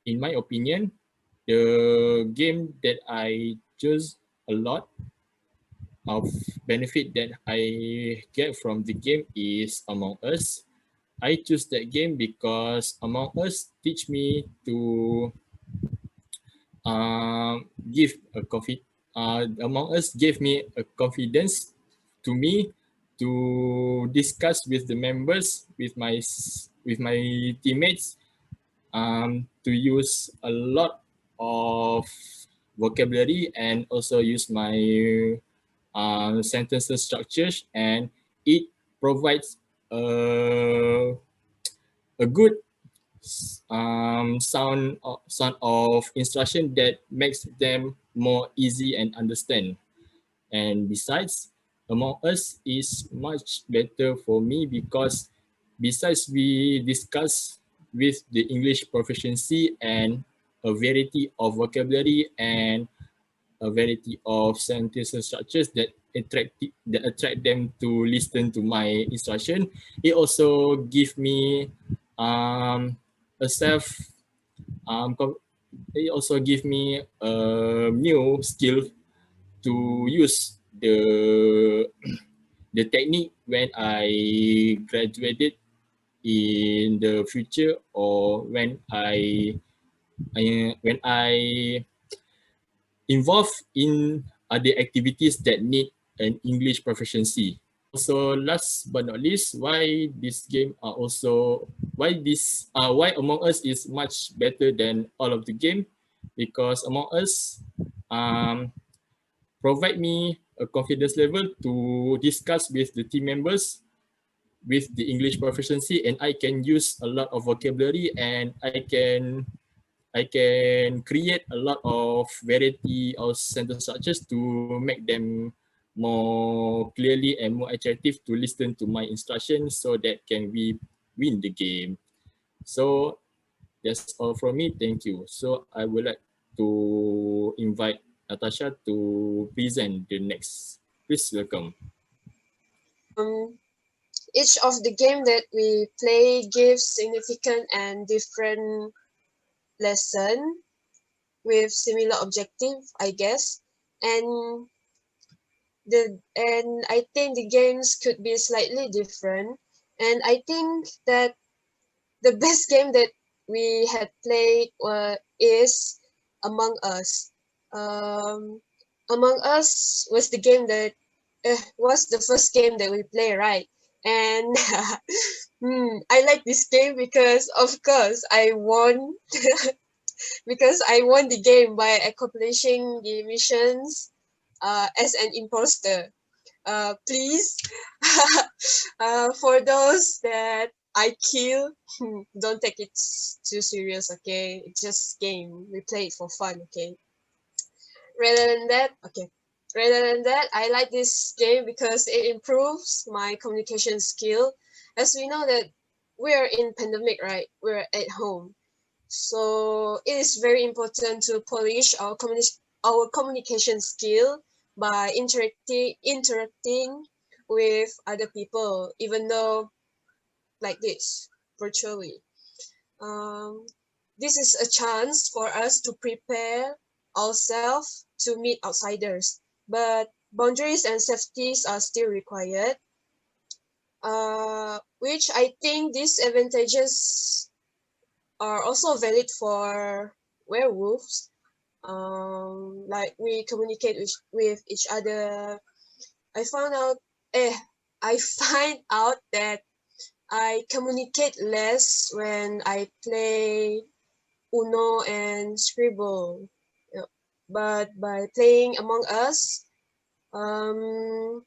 in my opinion, the game that I choose a lot of benefit that I get from the game is Among Us. I choose that game because Among Us teach me to give a Among Us gave me a confidence to me to discuss with the members, with my teammates, to use a lot of vocabulary and also use my sentences structures, and it provides a good sound of instruction that makes them more easy and understand. And besides, Among Us is much better for me because besides we discuss with the English proficiency and a variety of vocabulary and a variety of sentences structures that attract them to listen to my instruction. It also give me a self um, it also give me a new skill to use the technique when I graduated in the future, or when I involved in other activities that need an English proficiency. Also, last but not least, why this game are also why Among Us is much better than all of the game, because Among Us um, provide me a confidence level to discuss with the team members with the English proficiency, and I can use a lot of vocabulary, and I can create a lot of variety of sentence structures to make them more clearly and more attractive to listen to my instructions, so that can we win the game. So that's all from me. Thank you. So I would like to invite Natasha to present the next. Please welcome. Each of the game that we play gives significant and different lesson with similar objective, I guess. And I think the games could be slightly different. And I think that the best game that we had played is Among Us. Um, Among Us was the game that was the first game that we play, right? And I like this game because, of course, I won because I won the game by accomplishing the missions as an imposter. Please, for those that I kill, don't take it too serious, okay? It's just game. We play it for fun, okay? Rather than that, okay. Rather than that, I like this game because it improves my communication skill. As we know that we're in pandemic, right? We're at home. So it is very important to polish our communication skill by interacting with other people, even though like this virtually. Um, this is a chance for us to prepare ourselves to meet outsiders, but boundaries and safeties are still required. Which I think these advantages are also valid for werewolves. Like we communicate with each other. I found out, I find out that I communicate less when I play Uno and Scribble. Yeah. But by playing Among Us, um,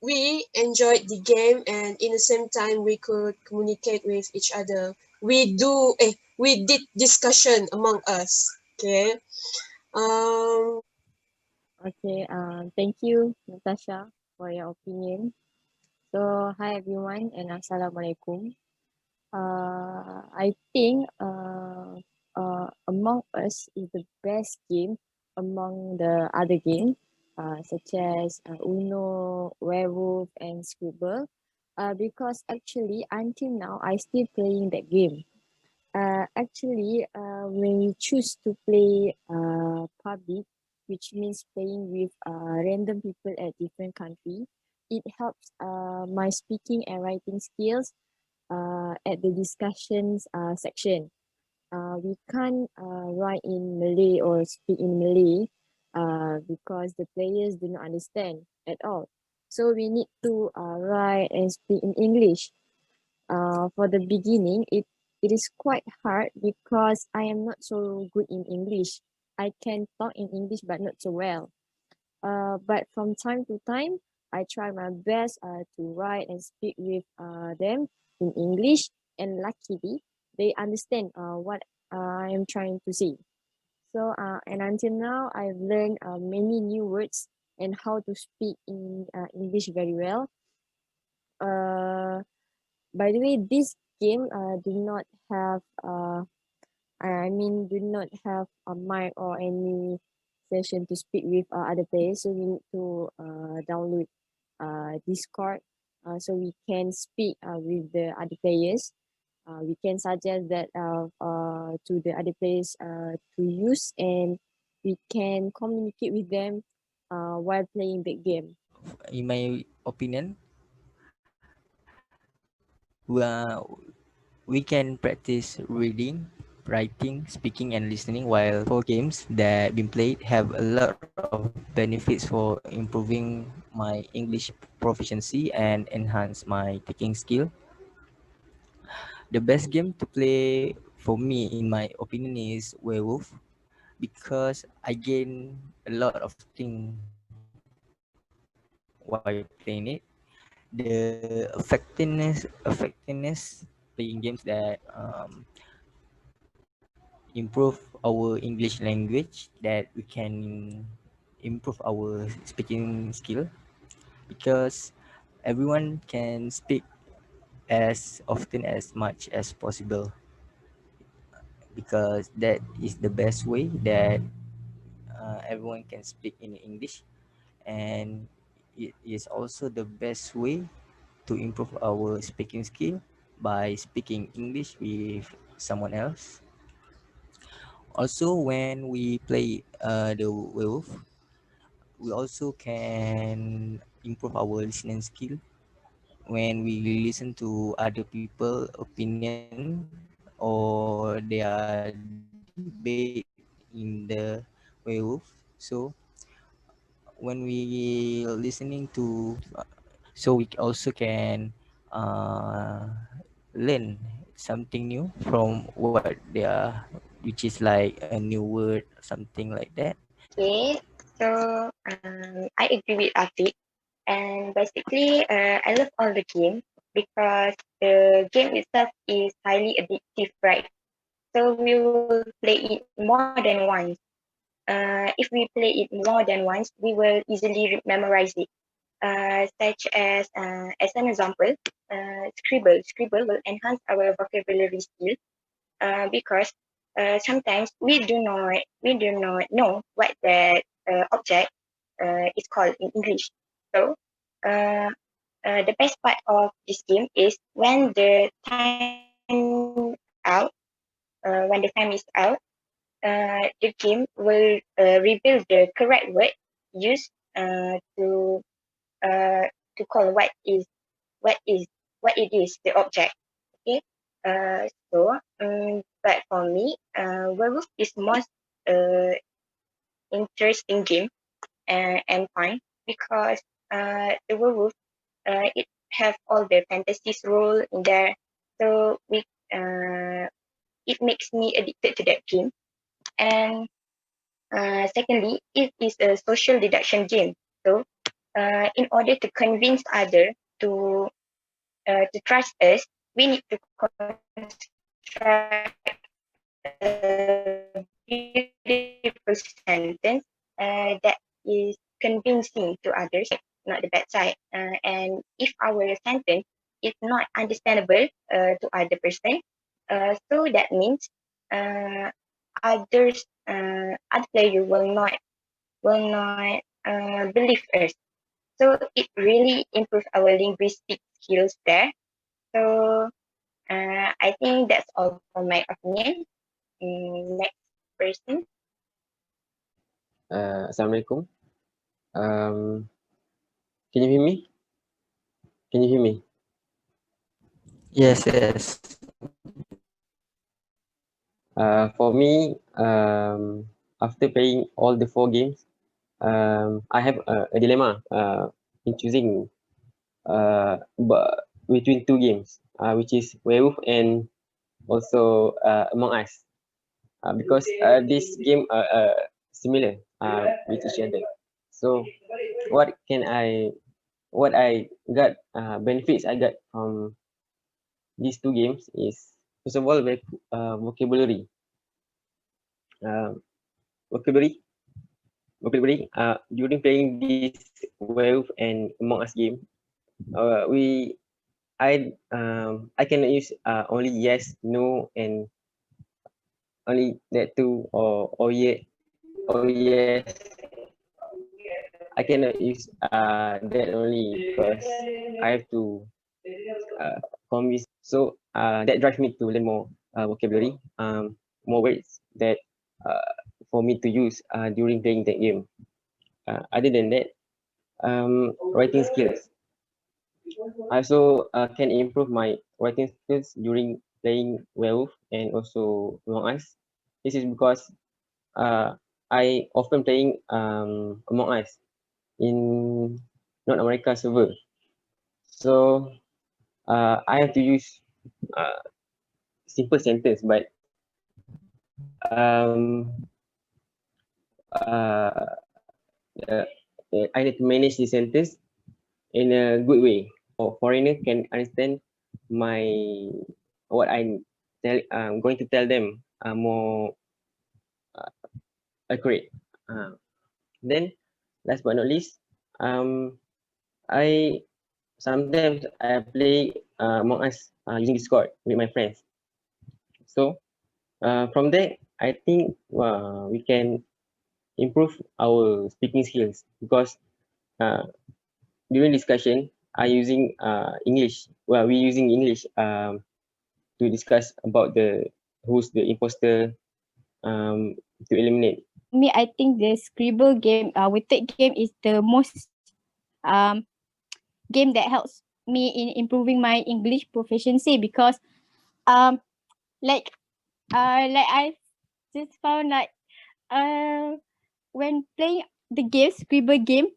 we enjoyed the game, and in the same time we could communicate with each other. We did discussion among us. Okay. Um. Okay, thank you, Natasha, for your opinion. So, hi everyone, and Assalamualaikum. I think Among Us is the best game among the other games, such as Uno, Werewolf, and Scribble, because actually until now I still playing that game. Actually, when you choose to play public, which means playing with random people at different country, it helps my speaking and writing skills at the discussions section. We can't write in Malay or speak in Malay because the players do not understand at all. So we need to write and speak in English. For the beginning, it is quite hard because I am not so good in English. I can talk in English but not so well. But from time to time, I try my best to write and speak with them in English, and luckily, they understand what I am trying to say. So, and until now, I've learned many new words and how to speak in English very well. Uh, by the way, this game do not have do not have a mic or any session to speak with other players. So we need to download Discord so we can speak with the other players. We can suggest that to the other players to use, and we can communicate with them while playing the game. In my opinion, we can practice reading, writing, speaking, and listening, while four games that been played have a lot of benefits for improving my English proficiency and enhance my taking skill. The best game to play for me, in my opinion, is Werewolf, because I gain a lot of things while playing it. The effectiveness playing games that improve our English language, that we can improve our speaking skill, because everyone can speak as often as much as possible, because that is the best way that everyone can speak in English, and it is also the best way to improve our speaking skill by speaking English with someone else. Also, when we play the werewolf, we also can improve our listening skill when we listen to other people opinion or their debate in the werewolf. So when we listening to so we also can uh, learn something new from what they are, which is like a new word, something like that. Okay, so I agree with Afiq. And basically, I love all the game because the game itself is highly addictive, right? So we will play it more than once. If we play it more than once, we will easily memorize it. Such as an example, Scribble. Scribble will enhance our vocabulary skill because sometimes we do not know what that object is called in English. So uh, the best part of this game is when the time out, when the time is out, the game will reveal the correct word used to call what is what it is the object. Okay. But for me, werewolf is most uh, interesting game and fun because the werewolf it have all the fantasies role in there, so we uh, it makes me addicted to that game. And secondly, it is a social deduction game. So in order to convince other to trust us, we need to construct a beautiful sentence that is convincing to others, not the bad side. And if our sentence is not understandable to other person, so that means uh, other player will not believe us. So it really improves our linguistic skills there. So I I think that's all for my opinion. Next person. Assalamualaikum. Can you hear me? Can you hear me? Yes, yes. For me, after playing all the 4 games, I have a dilemma in choosing between 2 games, which is Werewolf and also Among Us, because this game are similar with each other. So, what can I, what I got benefits I got from these 2 games is, first of all, vocabulary. Uh, vocabulary during playing this Werewolf and Among Us game, we I can use only yes, no, and only that two, or yeah, or yes. I cannot use that only because I have to convince. So that drives me to learn more vocabulary, more words that for me to use during playing that game. Other than that, writing skills. I also can improve my writing skills during playing Werewolf and also Among Us. This is because I often playing Among Us in North America server. So I have to use uh, simple sentence, but uh, uh, I need to manage the sentence in a good way, or foreigner can understand my what I'm going to tell them more accurate. Then last but not least, I sometimes I play Among Us using Discord with my friends. So from there, I think we can improve our speaking skills because uh, during discussion, I using English. Well, we using English to discuss about the who's the imposter to eliminate. Me, I think the Scribble game, Witted game is the most um game that helps me in improving my English proficiency because um like like I just found like uh when playing the game Scribble game,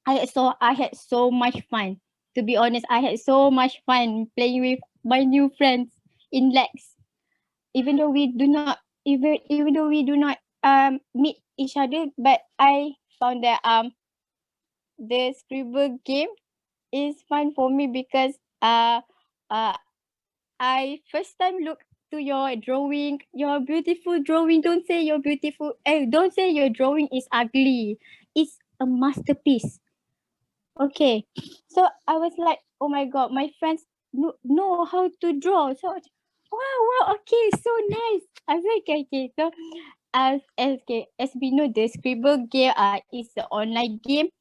I had so much fun. To be honest, I had so much fun playing with my new friends in LAX. Even though we do not even though we do not meet each other, but I found that the Scribble game is fun for me because uh I first time look to your drawing, your beautiful drawing. Don't say your beautiful. Don't say your drawing is ugly. It's a masterpiece. Okay, so I was like, oh my god, my friends know how to draw. So wow, okay, so nice. I was like, okay, so as we know, the Scribble game is an online game,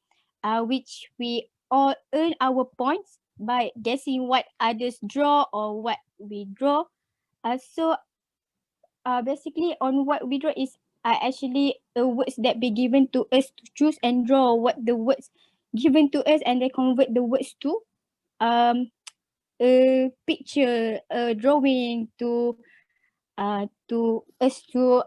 which we all earn our points by guessing what others draw or what we draw. So basically on what we draw is actually words that be given to us to choose and draw what the words given to us, and they convert the words to um a picture, a drawing to us to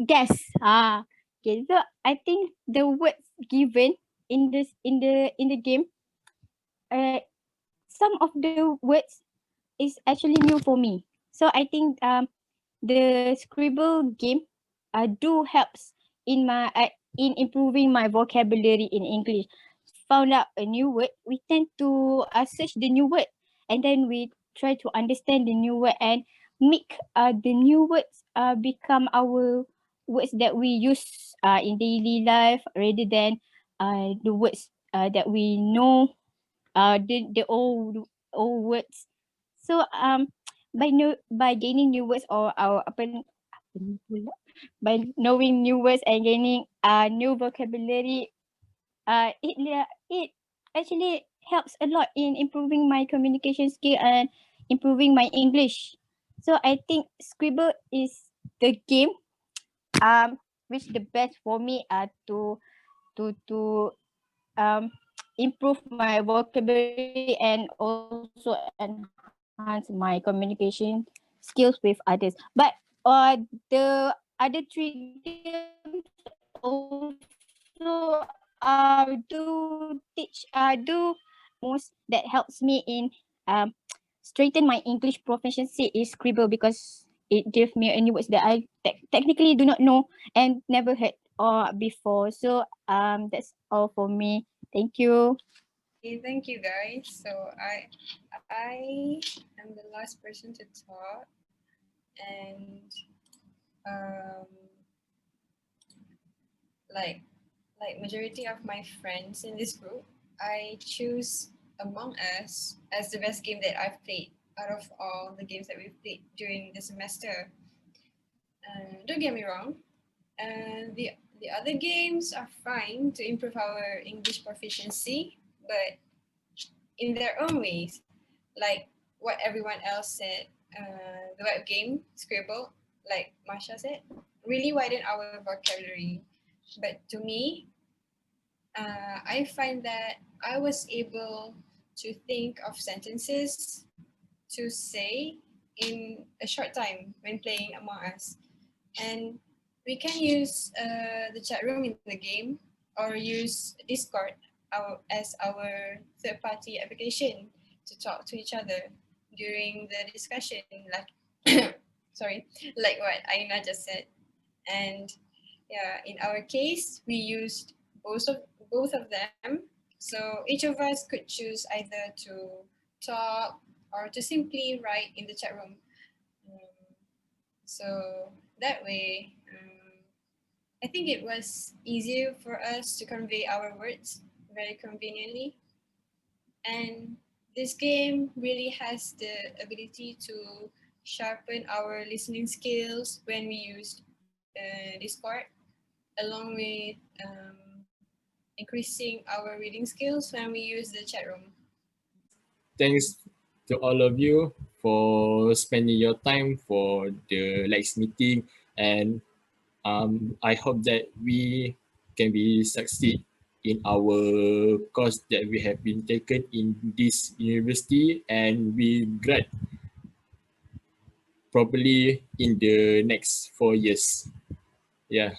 guess. Okay, so I think the words given in the game, uh some of the words is actually new for me. So I think the Scribble game do helps in my in improving my vocabulary in English. Found out a new word, we tend to search the new word, and then we try to understand the new word and make the new words become our words that we use in daily life rather than the words that we know, the old words. So by gaining new words or our apa ni pula, by knowing new words and gaining new vocabulary, it actually helps a lot in improving my communication skill and improving my English. So I think Scribble is the game which the best for me to improve my vocabulary and also enhance my communication skills with others. But the other three games also do most that helps me in straighten my English proficiency is Scribble because it gives me any words that I technically do not know and never heard before. So that's all for me. Thank you. Okay, thank you guys. So I am the last person to talk, and um, like majority of my friends in this group, I choose Among Us as the best game that I've played out of all the games that we've played during the semester. Don't get me wrong, the other games are fine to improve our English proficiency, but in their own ways, like what everyone else said, the web game Scribble, like Marsha said, really widen our vocabulary. But to me, I find that I was able to think of sentences to say in a short time when playing Among Us. And we can use the chat room in the game or use Discord as our third party application to talk to each other during the discussion, like sorry, like what Aina just said. And yeah, in our case, we used both of them. So each of us could choose either to talk or to simply write in the chat room. So that way, I think it was easier for us to convey our words very conveniently. And this game really has the ability to sharpen our listening skills when we used Discord, along with increasing our reading skills when we use the chat room. Thanks to all of you for spending your time for the LAX meeting, and I hope that we can be succeed in our course that we have been taken in this university, and we grad probably in the next 4 years. Yeah,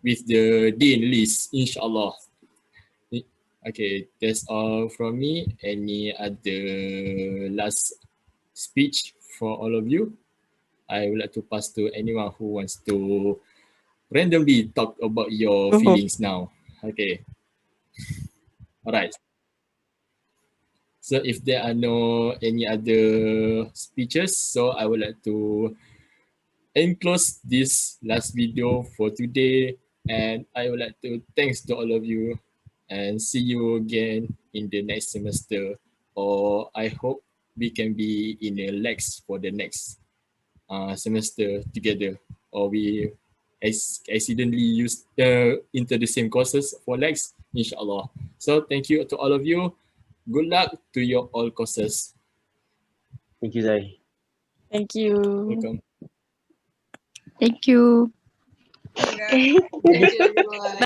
with the dean list, inshallah. Okay, that's all from me. Any other last speech for all of you? I would like to pass to anyone who wants to randomly talk about your feelings now. Okay, all right. So if there are no any other speeches, so I would like to enclose this last video for today, and I would like to thanks to all of you and see you again in the next semester, or I hope we can be in a LAX for the next semester together, or we accidentally used into the same courses for LAX, inshallah. So thank you to all of you. Good luck to your all courses. Thank you, Zai. Thank you. Welcome. Thank you. Thank you guys. Thank Thank you. you, everyone.